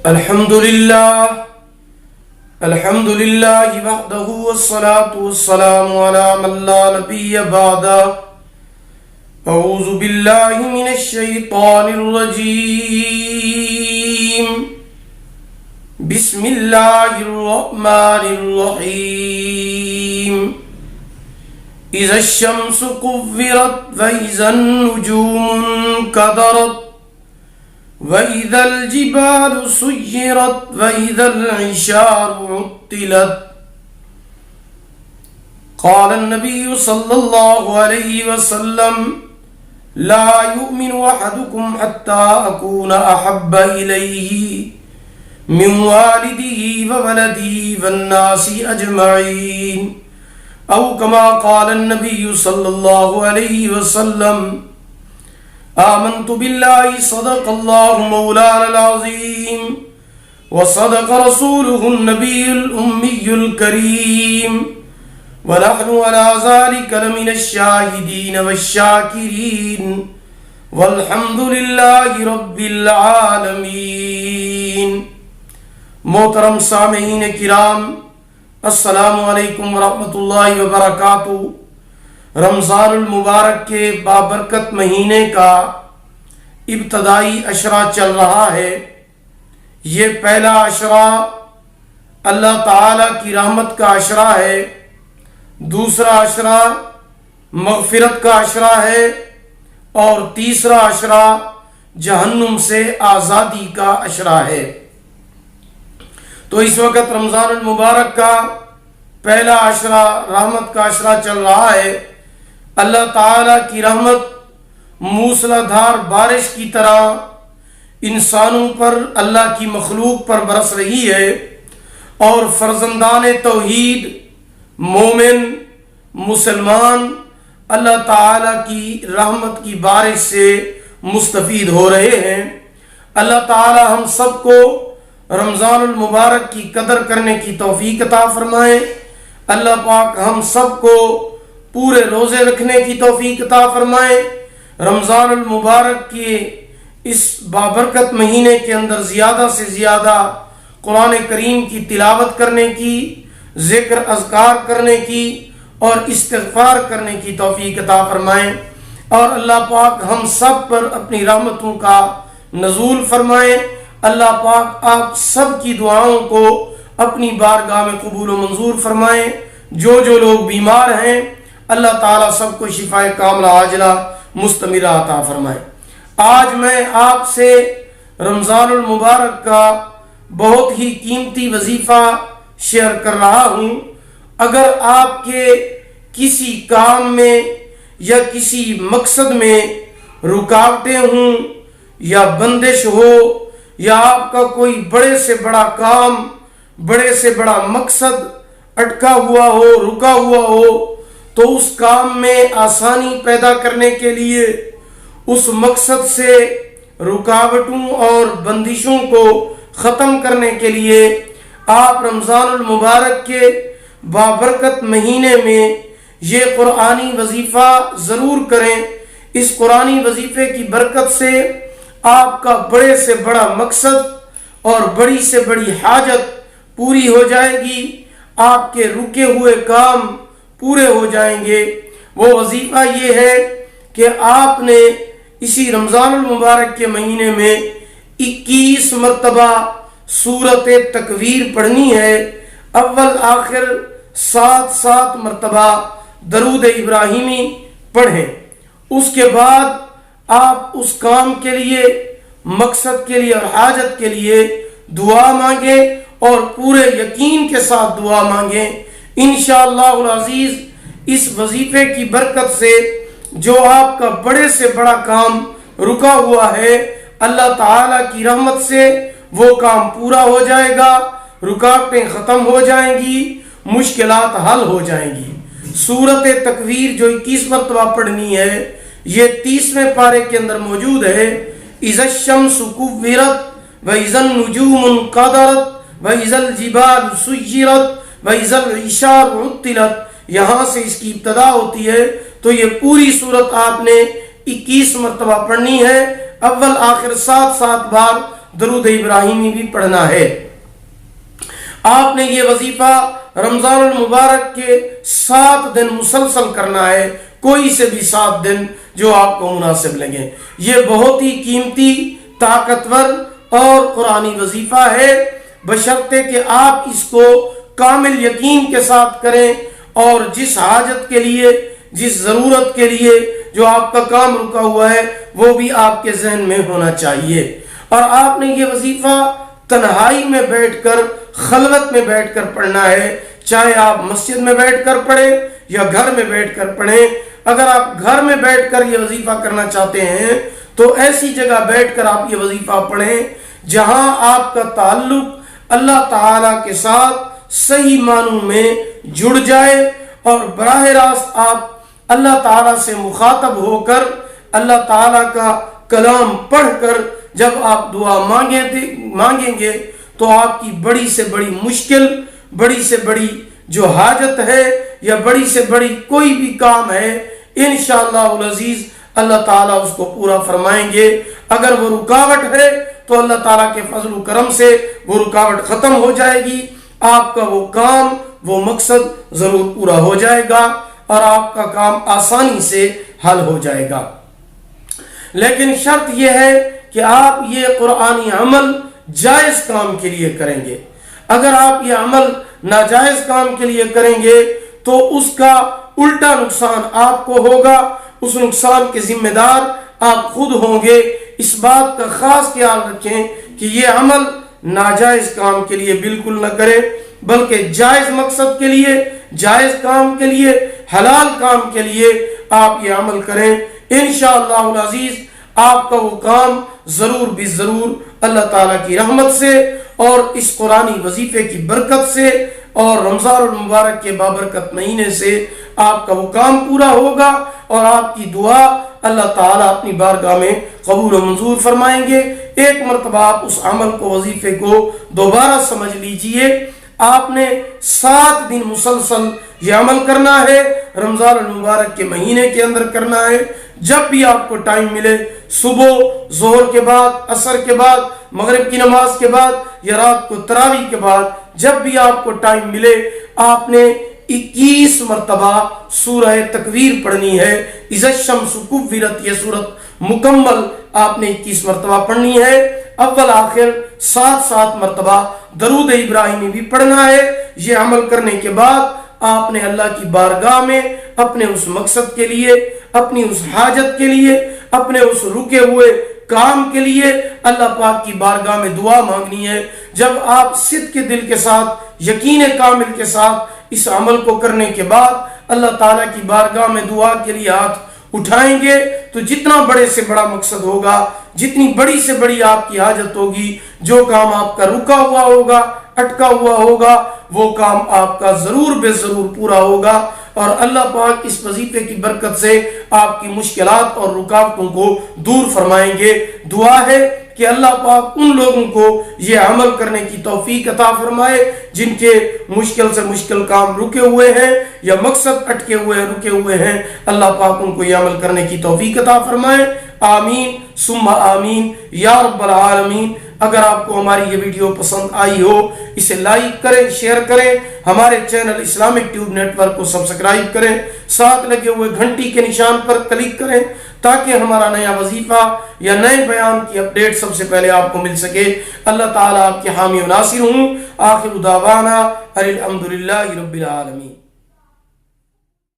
الحمد لله وحده والصلاة والسلام على من لا نبي بعده. أعوذ بالله من الشيطان الرجيم. بسم الله الرحمن الرحيم. إذا الشمس كورت وإذا النجوم انكدرت وَإِذَا الْجِبَالُ سُيِّرَتْ وَإِذَا الْعِشَارُ عُطِّلَتْ. قال النبي صلى الله عليه وسلم: لا يؤمن أحدكم حتى أكون أحب إليه من والده وولده والناس أجمعين، أو كما قال النبي صلى الله عليه وسلم: آمنت بالله صدق الله مولانا العظيم وصدق رسوله النبي الأمي الكريم، ونحن على ذلك لمن الشاهدين والشاكرين، والحمد لله رب العالمين. محترم سامعین کرام، السلام علیکم ورحمۃ اللہ وبرکاتہ. رمضان المبارک کے بابرکت مہینے کا ابتدائی عشرہ چل رہا ہے. یہ پہلا عشرہ اللہ تعالی کی رحمت کا عشرہ ہے، دوسرا عشرہ مغفرت کا عشرہ ہے، اور تیسرا عشرہ جہنم سے آزادی کا عشرہ ہے. تو اس وقت رمضان المبارک کا پہلا عشرہ رحمت کا عشرہ چل رہا ہے. اللہ تعالیٰ کی رحمت موسلا دھار بارش کی طرح انسانوں پر، اللہ کی مخلوق پر برس رہی ہے، اور فرزندان توحید، مومن، مسلمان اللہ تعالیٰ کی رحمت کی بارش سے مستفید ہو رہے ہیں. اللہ تعالیٰ ہم سب کو رمضان المبارک کی قدر کرنے کی توفیق عطا فرمائے. اللہ پاک ہم سب کو پورے روزے رکھنے کی توفیق عطا فرمائے. رمضان المبارک کے اس بابرکت مہینے کے اندر زیادہ سے زیادہ قرآن کریم کی تلاوت کرنے کی، ذکر اذکار کرنے کی اور استغفار کرنے کی توفیق عطا فرمائے. اور اللہ پاک ہم سب پر اپنی رحمتوں کا نزول فرمائے. اللہ پاک آپ سب کی دعاؤں کو اپنی بارگاہ میں قبول و منظور فرمائے. جو لوگ بیمار ہیں اللہ تعالیٰ سب کو شفائے کاملہ عاجلہ مستمرہ عطا فرمائے. آج میں آپ سے رمضان المبارک کا بہت ہی قیمتی وظیفہ شیئر کر رہا ہوں. اگر آپ کے کسی کام میں یا کسی مقصد میں رکاوٹیں ہوں یا بندش ہو، یا آپ کا کوئی بڑے سے بڑا کام، بڑے سے بڑا مقصد اٹکا ہوا ہو، رکا ہوا ہو، تو اس کام میں آسانی پیدا کرنے کے لیے، اس مقصد سے رکاوٹوں اور بندشوں کو ختم کرنے کے لیے آپ رمضان المبارک کے بابرکت مہینے میں یہ قرآنی وظیفہ ضرور کریں. اس قرآنی وظیفے کی برکت سے آپ کا بڑے سے بڑا مقصد اور بڑی سے بڑی حاجت پوری ہو جائے گی، آپ کے رکے ہوئے کام پورے ہو جائیں گے. وہ وظیفہ یہ ہے کہ آپ نے اسی رمضان المبارک کے مہینے میں 21 مرتبہ سورۃ تکویر پڑھنی ہے. اول آخر 7 مرتبہ درود ابراہیمی پڑھیں. اس کے بعد آپ اس کام کے لیے، مقصد کے لیے اور حاجت کے لیے دعا مانگیں، اور پورے یقین کے ساتھ دعا مانگیں. انشاءاللہ العزیز اس وظیفے کی برکت سے جو آپ کا بڑے سے بڑا کام رکا ہوا ہے، اللہ تعالی کی رحمت سے وہ کام پورا ہو جائے گا، رکاوٹیں ختم ہو جائیں گی، مشکلات حل ہو جائیں گی. سورۃ تکویر جو 21 مرتبہ پڑھنی ہے، یہ 30ویں پارے کے اندر موجود ہے. اذا الشمس كورت واذا النجوم انكدرت واذا الجبال سيرت واذا العشار عطلت. یہاں سے اس کی ابتدا ہوتی ہے. تو یہ پوری صورت آپ نے 21 مرتبہ پڑھنی ہے. اول آخر 7 بار درود ابراہیمی بھی پڑھنا ہے۔ آپ نے یہ وظیفہ رمضان المبارک کے 7 دن مسلسل کرنا ہے، کوئی سے بھی 7 دن جو آپ کو مناسب لگے۔ یہ بہت ہی قیمتی، طاقتور اور قرآنی وظیفہ ہے، بشرطے کہ آپ اس کو کامل یقین کے ساتھ کریں اور جس حاجت کے لیے، جس ضرورت کے لیے جو آپ کا کام رکا ہوا ہے وہ بھی آپ کے ذہن میں ہونا چاہیے۔ اور آپ نے یہ وظیفہ تنہائی میں بیٹھ کر، خلوت میں بیٹھ کر پڑھنا ہے، چاہے آپ مسجد میں بیٹھ کر پڑھیں یا گھر میں بیٹھ کر پڑھیں۔ اگر آپ گھر میں بیٹھ کر یہ وظیفہ کرنا چاہتے ہیں تو ایسی جگہ بیٹھ کر آپ یہ وظیفہ پڑھیں جہاں آپ کا تعلق اللہ تعالیٰ کے ساتھ صحیح معنوں میں جڑ جائے، اور براہ راست آپ اللہ تعالیٰ سے مخاطب ہو کر اللہ تعالیٰ کا کلام پڑھ کر جب آپ دعا مانگیں گے تو آپ کی بڑی سے بڑی مشکل، بڑی سے بڑی جو حاجت ہے یا بڑی سے بڑی کوئی بھی کام ہے، انشاءاللہ العزیز اللہ تعالیٰ اس کو پورا فرمائیں گے۔ اگر وہ رکاوٹ ہے تو اللہ تعالیٰ کے فضل و کرم سے وہ رکاوٹ ختم ہو جائے گی، آپ کا وہ کام، وہ مقصد ضرور پورا ہو جائے گا اور آپ کا کام آسانی سے حل ہو جائے گا۔ لیکن شرط یہ ہے کہ آپ یہ قرآنی عمل جائز کام کے لیے کریں گے۔ اگر آپ یہ عمل ناجائز کام کے لیے کریں گے تو اس کا الٹا نقصان آپ کو ہوگا، اس نقصان کے ذمہ دار آپ خود ہوں گے۔ اس بات کا خاص خیال رکھیں کہ یہ عمل ناجائز کام کے لیے بالکل نہ کریں، بلکہ جائز مقصد کے لیے، جائز کام کے لیے، حلال کام کے لیے آپ یہ عمل کریں۔ انشاءاللہ العزیز آپ کا وہ کام ضرور بھی ضرور اللہ تعالیٰ کی رحمت سے اور اس قرآنی وظیفے کی برکت سے اور رمضان المبارک کے بابرکت مہینے سے آپ کا وہ کام پورا ہوگا، اور آپ کی دعا اللہ تعالیٰ اپنی بارگاہ میں قبول و منظور فرمائیں گے۔ ایک مرتبہ آپ اس عمل کو، وظیفے کو دوبارہ سمجھ لیجئے۔ آپ نے 7 دن مسلسل یہ عمل کرنا ہے، رمضان المبارک کے مہینے کے اندر کرنا ہے۔ جب بھی آپ کو ٹائم ملے، صبح، ظہر کے بعد، عصر کے بعد، مغرب کی نماز کے بعد یا رات کو تراویح کے بعد، جب بھی آپ کو ٹائم ملے، آپ نے 21 مرتبہ سورہ تکویر پڑھنی ہے۔ اذا الشمس کورت، یہ سورت مکمل آپ نے 21 مرتبہ پڑھنی ہے۔ اول آخر 7 مرتبہ درود ابراہیمی بھی پڑھنا ہے۔ یہ عمل کرنے کے بعد آپ نے اللہ کی بارگاہ میں اپنے اس مقصد کے لیے، اپنی اس حاجت کے لیے، اپنے اس رکے ہوئے کام کے لیے اللہ پاک کی بارگاہ میں دعا مانگنی ہے۔ جب آپ صدق کے دل کے ساتھ، یقین کامل کے ساتھ اس عمل کو کرنے کے بعد اللہ تعالیٰ کی بارگاہ میں دعا کے لیے ہاتھ اٹھائیں گے تو جتنا بڑے سے بڑا مقصد ہوگا، جتنی بڑی سے بڑی آپ کی حاجت ہوگی، جو کام آپ کا رکا ہوا ہوگا، اٹکا ہوا ہوگا، وہ کام آپ کا ضرور بے ضرور پورا ہوگا، اور اللہ پاک اس وظیفے کی برکت سے آپ کی مشکلات اور رکاوٹوں کو دور فرمائیں گے۔ دعا ہے کہ اللہ پاک ان لوگوں کو یہ عمل کرنے کی توفیق عطا فرمائے جن کے مشکل سے مشکل کام رکے ہوئے ہیں یا مقصد اٹکے ہوئے رکے ہوئے ہیں، اللہ پاک ان کو یہ عمل کرنے کی توفیق عطا فرمائے۔ آمین ثم آمین یا رب العالمین۔ اگر آپ کو ہماری یہ ویڈیو پسند آئی ہو، اسے لائک کریں، شیئر کریں، ہمارے channel Islamic tube network کو سبسکرائب کریں، ساتھ لگے ہوئے گھنٹی کے نشان پر کلک کریں تاکہ ہمارا نیا وظیفہ یا نئے بیان کی اپڈیٹ سب سے پہلے آپ کو مل سکے۔ اللہ تعالیٰ آپ کے حامی و ناصر ہوں۔ آخر دعوانا الحمدللہ رب العالمین۔